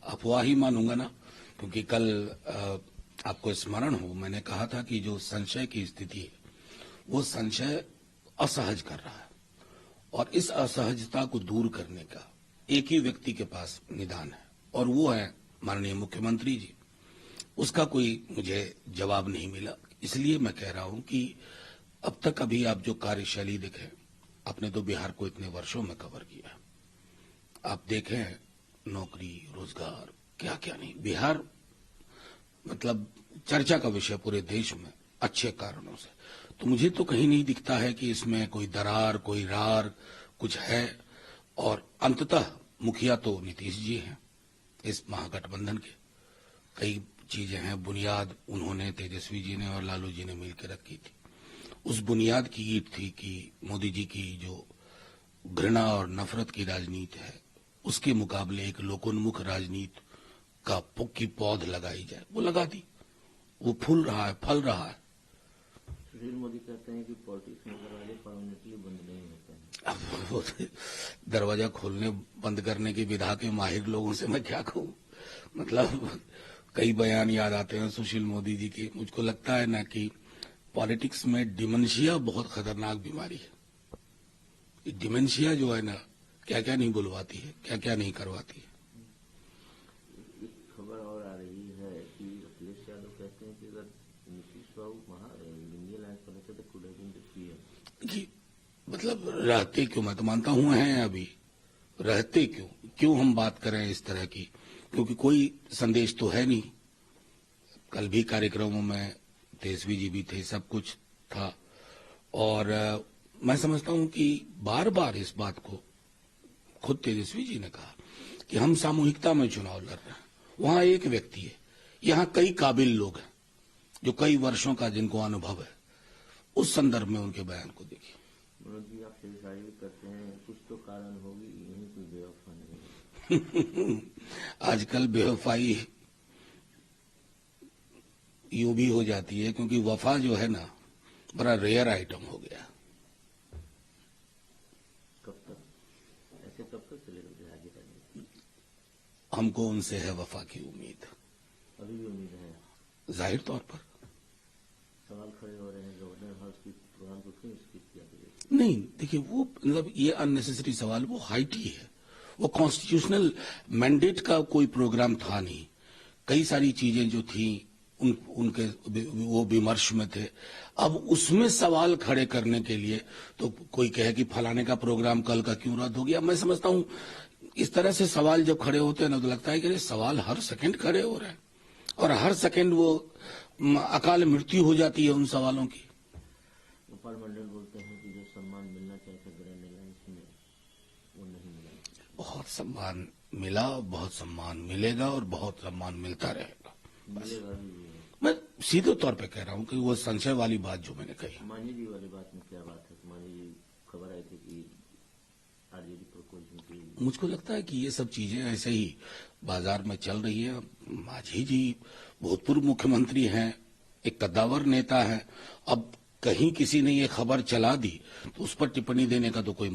अफवाह ही मानूंगा ना, क्योंकि कल आपको स्मरण हो मैंने कहा था कि जो संशय की स्थिति है वो संशय असहज कर रहा है, और इस असहजता को दूर करने का एक ही व्यक्ति के पास निदान है, और वो है माननीय मुख्यमंत्री जी। उसका कोई मुझे जवाब नहीं मिला, इसलिए मैं कह रहा हूं कि अब तक अभी आप जो कार्यशैली देखें, आपने तो बिहार को इतने वर्षों में कवर किया, आप देखें नौकरी रोजगार क्या क्या नहीं, बिहार मतलब चर्चा का विषय पूरे देश में अच्छे कारणों से। तो मुझे तो कहीं नहीं दिखता है कि इसमें कोई दरार कोई रार कुछ है, और अंततः मुखिया तो नीतीश जी हैं इस महागठबंधन के। कई चीजें हैं, बुनियाद उन्होंने, तेजस्वी जी ने और लालू जी ने मिलकर रखी थी। उस बुनियाद की ईंट थी कि मोदी जी की जो घृणा और नफरत की राजनीति है उसके मुकाबले एक लोकोन्मुख राजनीति की पौध लगाई जाए, वो लगा दी, वो फूल रहा है, फल रहा है। सुशील मोदी कहते हैं कि पॉलिटिक्स में दरवाजे परमानेंटली बंद नहीं होते हैं। अब वो दरवाजा खोलने बंद करने की विधा के माहिर लोगों से मैं क्या कहूं, मतलब कई बयान याद आते हैं सुशील मोदी जी के। मुझको लगता है ना कि पॉलिटिक्स में डिमेंशिया बहुत खतरनाक बीमारी है। डिमेंशिया जो है ना, क्या क्या नहीं बुलवाती है, क्या क्या नहीं करवाती है। एक खबर और आ रही है कि अखिलेश यादव कहते हैं कि अगर नीतीश बाबू इंडिया लाइन पर रहते तो could have been the PM. मतलब रहते क्यों, मैं तो मानता हूं हैं अभी, रहते क्यों हम बात करें इस तरह की, क्योंकि कोई संदेश तो है नहीं। कल भी कार्यक्रमों में तेजस्वी जी भी थे, सब कुछ था, और मैं समझता हूं कि बार बार इस बात को खुद तेजस्वी जी ने कहा कि हम सामूहिकता में चुनाव लड़ रहे हैं। वहां एक व्यक्ति है, यहां कई काबिल लोग हैं जो कई वर्षों का जिनको अनुभव है। उस संदर्भ में उनके बयान को देखिए। मनोज जी, आप सिरसाई करते हैं, कुछ तो कारण होगी, यही कोई बेवफा नहीं। आजकल बेवफाई यूं भी हो जाती है, क्योंकि वफा जो है ना बड़ा रेयर आइटम हो गया। कब तक ऐसे, कब तक चलेगा बिहार की राजनीति? हमको उनसे है वफा की उम्मीद, अभी भी उम्मीद है? जाहिर तौर पर। सवाल खड़े हो रहे हैं गवर्नर हाउस की प्रोग्राम को क्यों स्किप किया गया? नहीं, देखिए वो मतलब ये अननेसेसरी सवाल, वो हाइटी है, वो कॉन्स्टिट्यूशनल मैंडेट का कोई प्रोग्राम था नहीं। कई सारी चीजें जो थी उनके वो विमर्श में थे। अब उसमें सवाल खड़े करने के लिए तो कोई कहे कि फलाने का प्रोग्राम कल का क्यों रद्द हो गया। मैं समझता हूं इस तरह से सवाल जब खड़े होते हैं ना, तो लगता है कि सवाल हर सेकंड खड़े हो रहे हैं, और हर सेकंड वो अकाल मृत्यु हो जाती है उन सवालों की। गोपाल मंडल बोलते हैं कि जो सम्मान मिलना चाहिए था ग्रैंड अलायंस में, वो नहीं मिला। बहुत सम्मान मिला, बहुत सम्मान मिलेगा, और बहुत सम्मान मिलता रहेगा। मिलेगा भी। मैं सीधे तौर पे कह रहा हूं कि वो संशय वाली बात जो मैंने कही। मांझी जी वाली बात में क्या बात है? मांझी जी खबर आई थी कि आरजेडी प्रपोजल की। मुझको लगता है कि ये सब चीजें ऐसे ही बाजार में चल रही है। मांझी जी भूतपूर्व मुख्यमंत्री हैं, एक कद्दावर नेता है। अब कहीं किसी ने ये खबर चला दी तो उस पर टिप्पणी देने का तो कोई